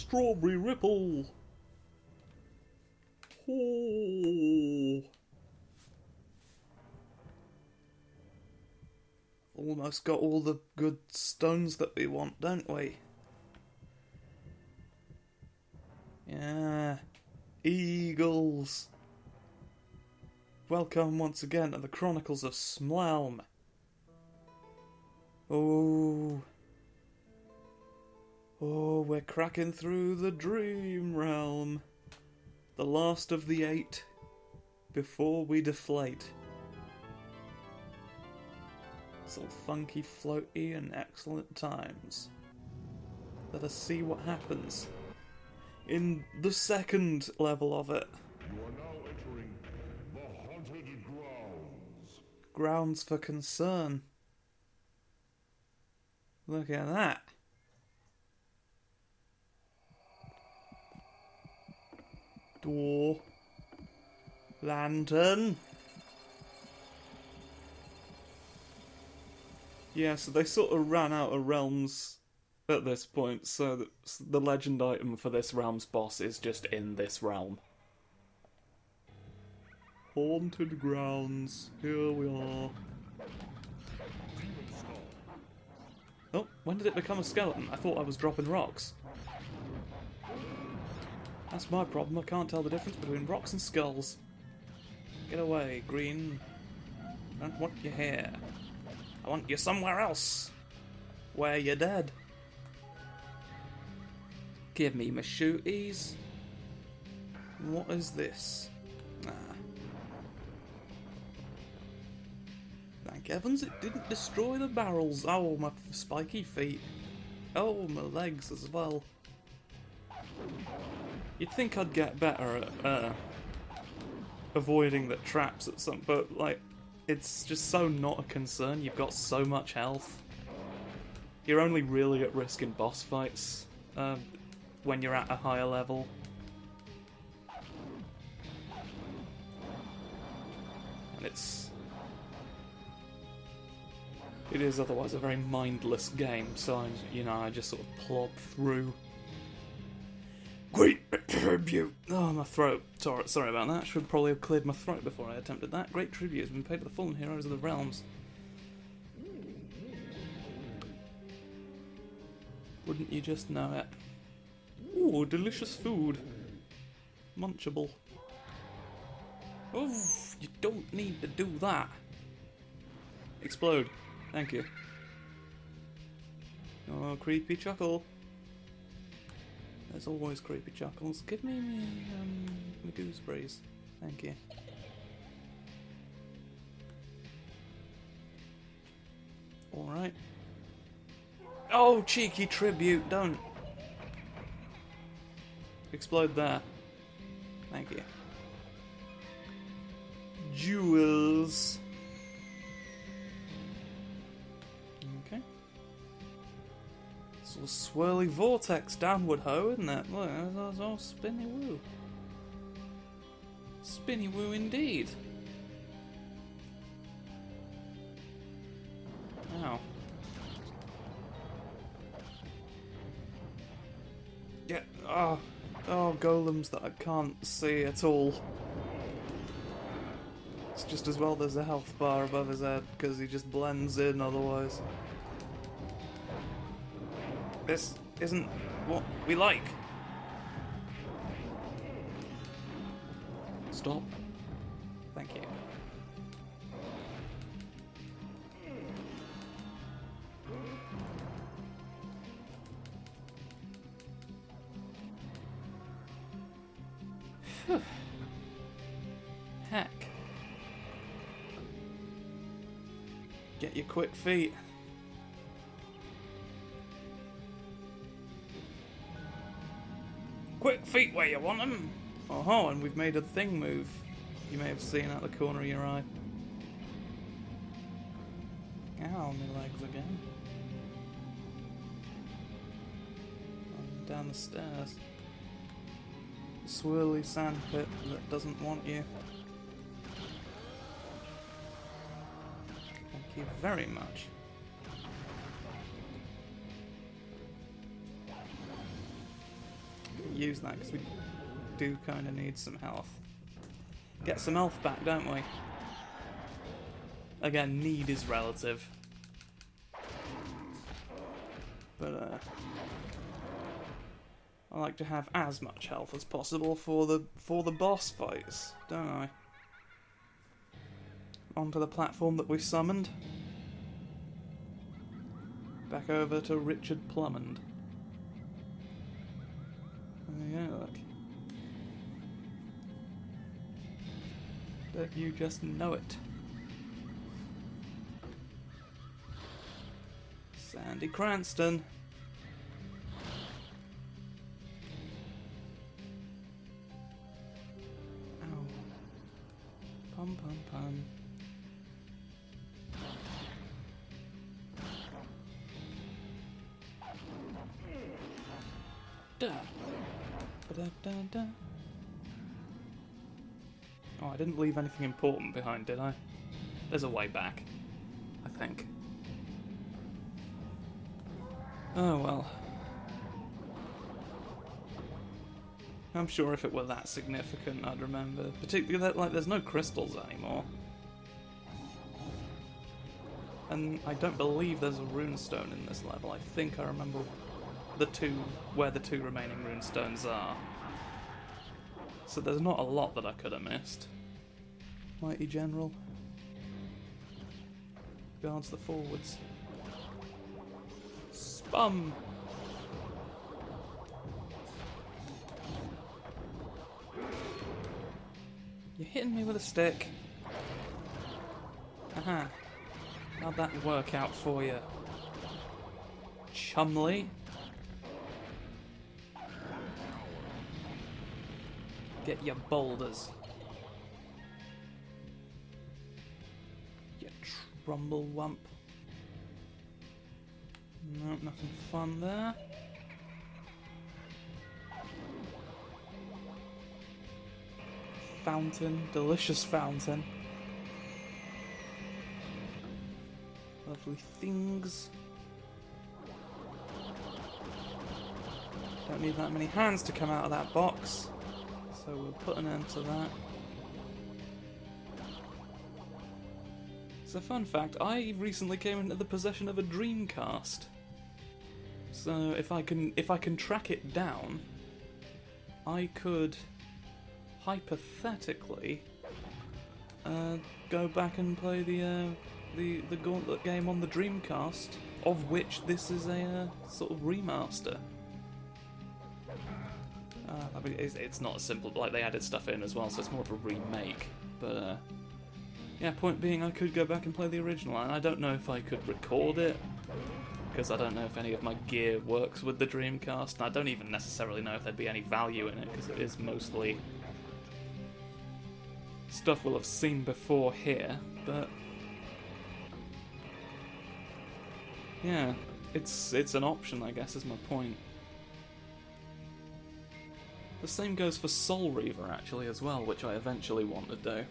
Strawberry Ripple! Oh. Almost got all the good stones that we want, don't we? Yeah. Eagles! Welcome once again to the Chronicles of Smlelm. Oh. Oh, we're cracking through the dream realm. The last of the 8 before we deflate. It's all funky, floaty, and excellent times. Let us see what happens in the second level of it. You are now entering the haunted grounds. Grounds for concern. Look at that. Door. Lantern. Yeah, so they sort of ran out of realms at this point, so the legend item for this realm's boss is just in this realm. Haunted grounds. Here we are. Oh, when did it become a skeleton? I thought I was dropping rocks. That's my problem, I can't tell the difference between rocks and skulls. Get away, green. I don't want you here. I want you somewhere else. Where you're dead. Give me my shooties. What is this? Ah. Thank heavens it didn't destroy the barrels. Oh, my spiky feet. Oh, my legs as well. You'd think I'd get better at avoiding the traps at some, but like, it's just so not a concern. You've got so much health. You're only really at risk in boss fights when you're at a higher level. And it is otherwise a very mindless game, so I just sort of plod through. Great tribute! Oh, my throat. Sorry about that. I should probably have cleared my throat before I attempted that. Great tribute has been paid to the fallen heroes of the realms. Wouldn't you just know it? Ooh, delicious food. Munchable. Oh, you don't need to do that. Explode. Thank you. Oh, creepy chuckle. There's always creepy chuckles. Give me my gooseberries. Thank you. Alright. Oh, cheeky tribute, don't. Explode there. Thank you. Jewels. Okay. It's all swirly vortex downward ho, isn't it? Look, that's all spinny woo. Spinny woo indeed. Ow. Yeah, oh, golems that I can't see at all. It's just as well there's a health bar above his head, because he just blends in otherwise. This isn't what we like. Stop. Thank you. Heck. Get your quick feet. Quick feet where you want them. Oh, and we've made a thing move. You may have seen out the corner of your eye. Ow, my legs again. And down the stairs. Swirly sand pit that doesn't want you. Thank you very much. use that because we do kind of need some health. Get some health back, don't we? Again, need is relative. But I like to have as much health as possible for the boss fights, don't I? Onto the platform that we summoned. Back over to Richard Plummond. There you go, look. Don't you just know it? Sandy Cranston. Ow. Pum pum pum. Da. Ba-da-da-da. Oh, I didn't leave anything important behind, did I? There's a way back, I think. Oh well. I'm sure if it were that significant, I'd remember. Particularly that, like, there's no crystals anymore. And I don't believe there's a runestone in this level. I think I remember where the two remaining runestones are. So there's not a lot that I could have missed. Mighty General. Guards the forwards. Spum! You're hitting me with a stick. Aha. How'd that work out for you? Chumley? Get your boulders. You trumblewump. Nope, nothing fun there. Fountain, delicious fountain. Lovely things. Don't need that many hands to come out of that box. So we'll put an end to that. So fun fact, I recently came into the possession of a Dreamcast. So if I can track it down, I could hypothetically go back and play the Gauntlet game on the Dreamcast, of which this is a sort of remaster. I mean, it's not as simple, like they added stuff in as well, so it's more of a remake. But yeah, point being, I could go back and play the original, and I don't know if I could record it, because I don't know if any of my gear works with the Dreamcast, and I don't even necessarily know if there'd be any value in it, because it is mostly stuff we'll have seen before here, but yeah, it's an option, I guess, is my point. The same goes for Soul Reaver, actually, as well, which I eventually want to do.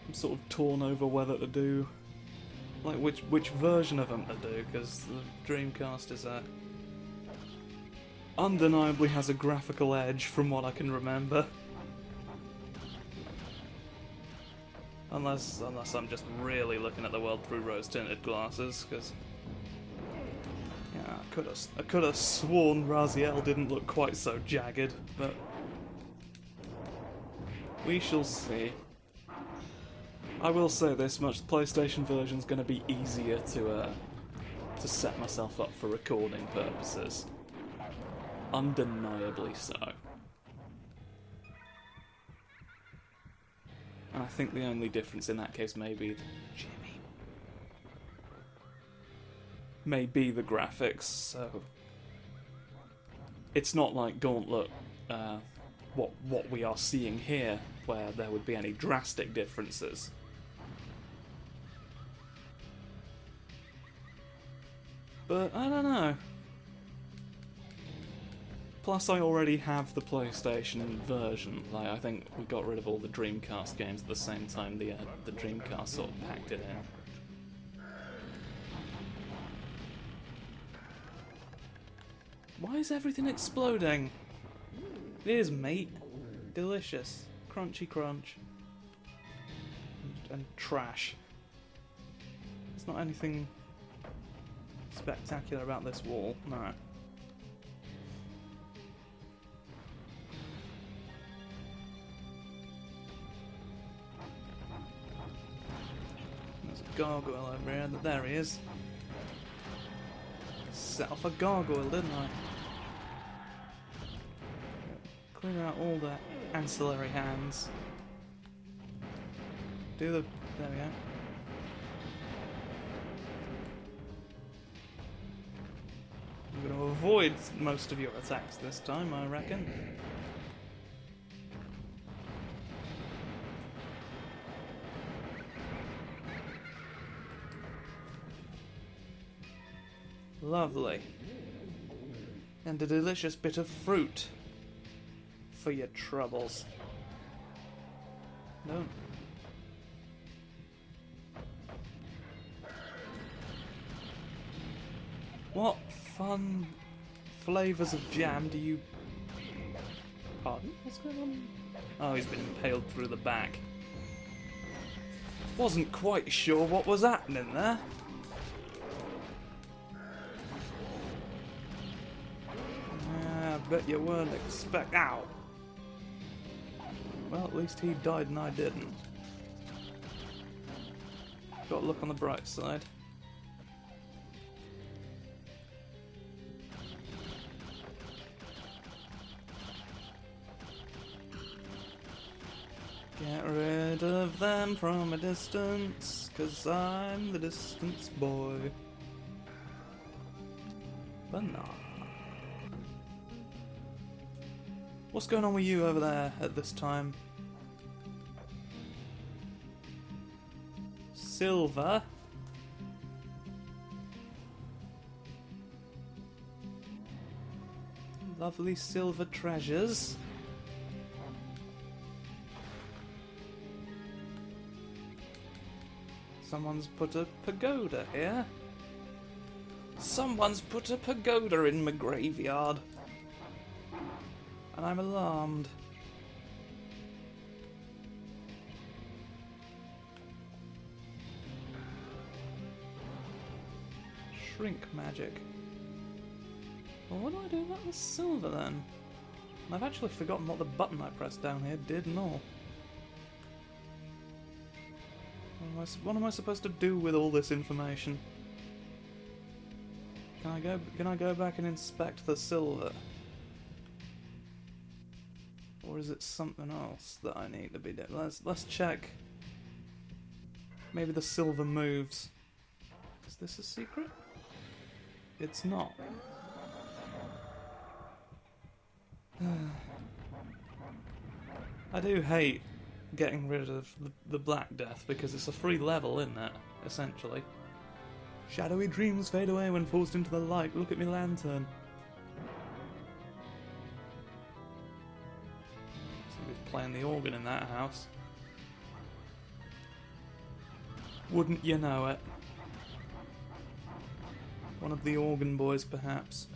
I'm sort of torn over whether to do, like, which version of them to do, because the Dreamcast is undeniably has a graphical edge from what I can remember. Unless I'm just really looking at the world through rose-tinted glasses, because yeah, I could have sworn Raziel didn't look quite so jagged, but we shall see. I will say this much: the PlayStation version's going to be easier to set myself up for recording purposes. Undeniably so. And I think the only difference in that case may be the graphics, so it's not like Gauntlet, what we are seeing here, where there would be any drastic differences. But I don't know. Plus, I already have the PlayStation version. Like, I think we got rid of all the Dreamcast games at the same time the Dreamcast sort of packed it in. Why is everything exploding? It is meat. Delicious. Crunchy crunch. And trash. There's not anything spectacular about this wall, no. There's a gargoyle over here. There he is. Set off a gargoyle, didn't I? Clear out all the ancillary hands. There we go. I'm going to avoid most of your attacks this time, I reckon. Lovely. And a delicious bit of fruit for your troubles. No. What fun flavours of jam do you... Pardon? What's going on? Oh, he's been impaled through the back. Wasn't quite sure what was happening there. I bet you weren't Ow! Well, at least he died and I didn't. Got to look on the bright side. Get rid of them from a distance, 'cause I'm the distance boy. Banana. What's going on with you over there at this time? Silver. Lovely silver treasures. Someone's put a pagoda here. Someone's put a pagoda in my graveyard. And I'm alarmed. Shrink magic. Well, what do I do about the silver then? I've actually forgotten what the button I pressed down here did and all. What am I supposed to do with all this information? Can I go back and inspect the silver? Or is it something else that I need to be doing? Let's check. Maybe the silver moves. Is this a secret? It's not. I do hate getting rid of the Black Death because it's a free level, isn't it? Essentially. Shadowy dreams fade away when forced into the light. Look at me lantern. Somebody's playing the organ in that house. Wouldn't you know it? One of the organ boys, perhaps.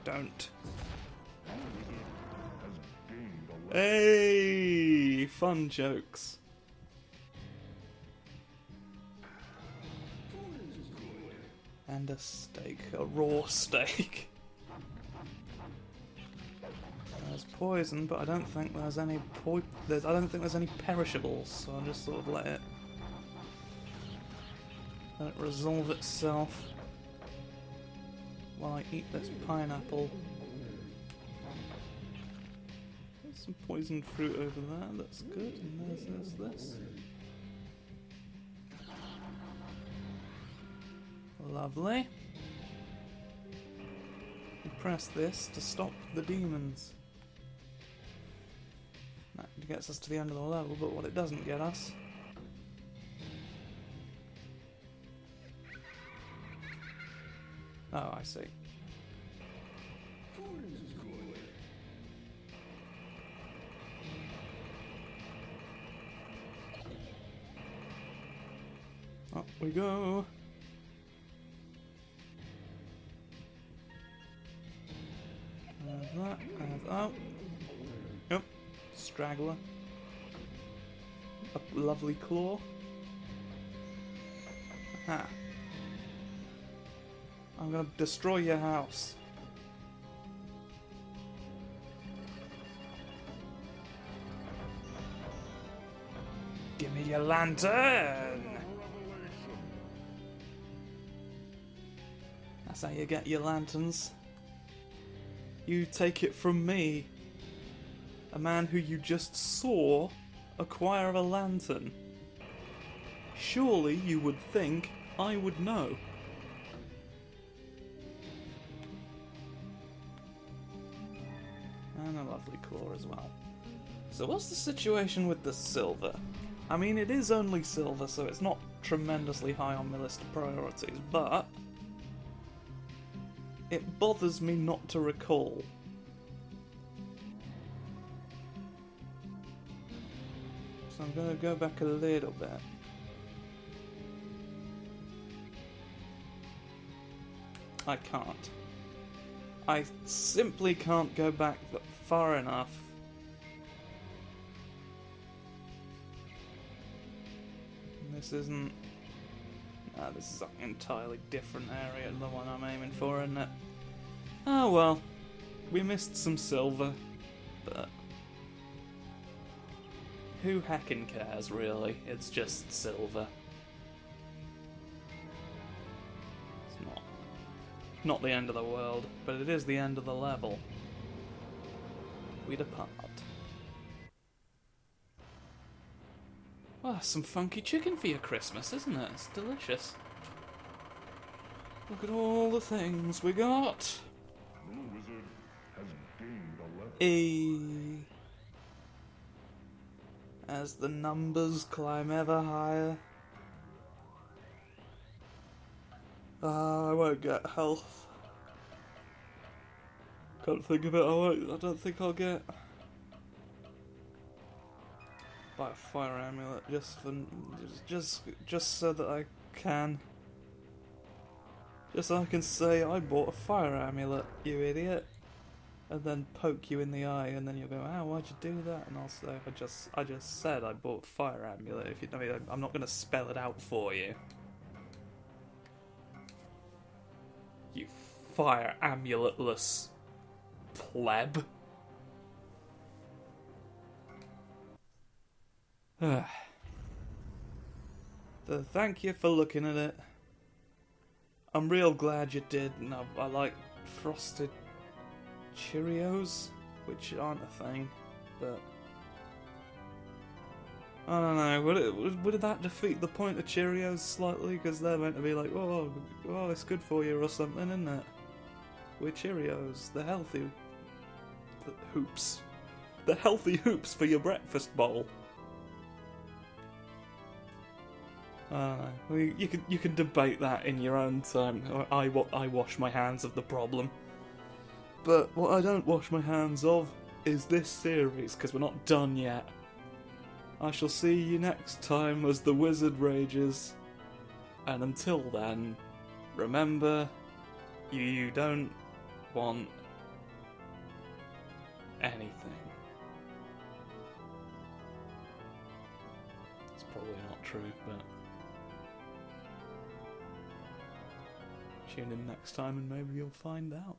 Don't. Hey! Fun jokes. And a steak. A raw steak. There's poison, but I don't think there's any I don't think there's any perishables, so I'll just sort of let it resolve itself while I eat this pineapple. There's some poisoned fruit over there, that's good, and there's this. Lovely. We press this to stop the demons. That gets us to the end of the level, but what it doesn't get us... Oh, I see. Up we go. Have that, have that. Yep, straggler. A lovely claw. Aha. I'm gonna destroy your house. Give me your lantern! That's how you get your lanterns. You take it from me, a man who you just saw acquire a lantern. Surely you would think I would know. And a lovely claw as well. So what's the situation with the silver? I mean, it is only silver, so it's not tremendously high on my list of priorities, but it bothers me not to recall. So I'm gonna go back a little bit. I can't. I simply can't go back far enough. This isn't... this is an entirely different area than the one I'm aiming for, isn't it? Oh well. We missed some silver, but... who heckin' cares, really? It's just silver. It's not the end of the world, but it is the end of the level. We depart. Well, that's some funky chicken for your Christmas, isn't it? It's delicious. Look at all the things we got. The wizard has gained a level. As the numbers climb ever higher. I won't get health. Can't think of it. I don't think I'll get... buy a fire amulet just so that I can. Just so I can say I bought a fire amulet, you idiot, and then poke you in the eye, and then you'll go, "Oh, why'd you do that?" And I'll say, "I just said I bought a fire amulet." If you, I mean, I'm not going to spell it out for you. You fire amuletless pleb. So thank you for looking at it. I'm real glad you did, and I like frosted Cheerios, which aren't a thing, but I don't know, would that defeat the point of Cheerios slightly? Because they're meant to be like, oh, it's good for you or something, isn't it? We're Cheerios, the healthy hoops. The healthy hoops for your breakfast bowl. You can debate that in your own time. I wash my hands of the problem. But what I don't wash my hands of is this series, because we're not done yet. I shall see you next time as the wizard rages. And until then, remember, you don't want anything. It's probably not true, but... tune in next time and maybe you'll find out.